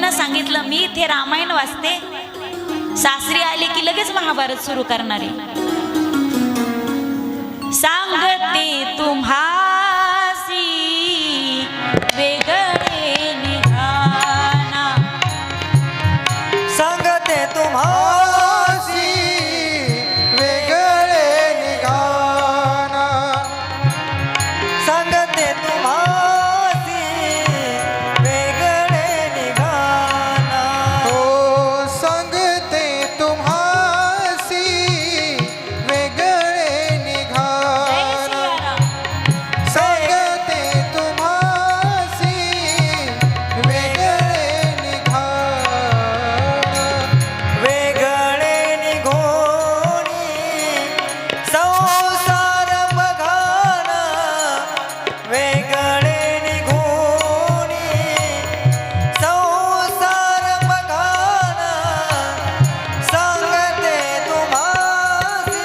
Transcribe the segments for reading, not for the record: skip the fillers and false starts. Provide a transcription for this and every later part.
वहिनीनं सांगितलं मी इथे रामायण वाचते, सासरी आले की लगेच महाभारत सुरू करणारे. सांगते तुम्हासी वेगळे निघाना, सांगते तुम्हासी वेगळे निघाना, सांगते तुम्हासी वेगळे निघाना. हो सांगते तुम्हासी वेगळे निघाना, सांगते तुम्हासी वेगळे निघाना. वेगळे निघोनी संसार बघाना, वेगळे निघोनी संसार बघाना, सांगते तुम्हासी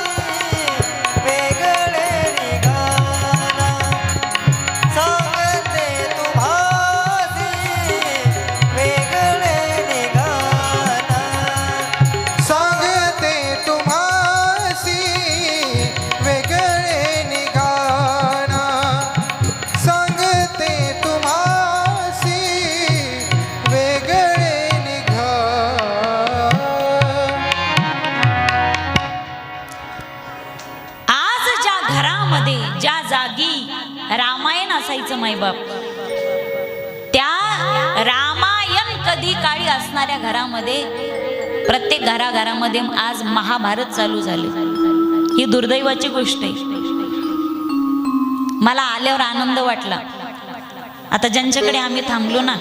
वेगळे निघाना, सांगते तुम्हासी वेगळे निघाना. सांगते तुम्हासी वेगळे निघाना, सांगते तुम्हासी वेगळे निघाना. आज ज्या घरामध्ये ज्या जागी रामायण असायचं मायबाप, त्या रामायण कधी काळी असणाऱ्या घरामध्ये प्रत्येक घराघरामध्ये आज महाभारत चालू झाले. ही दुर्दैवाची गोष्ट आहे. मला आल्यावर आनंद वाटला. आता ज्यांच्याकडे आम्ही थांबलो ना,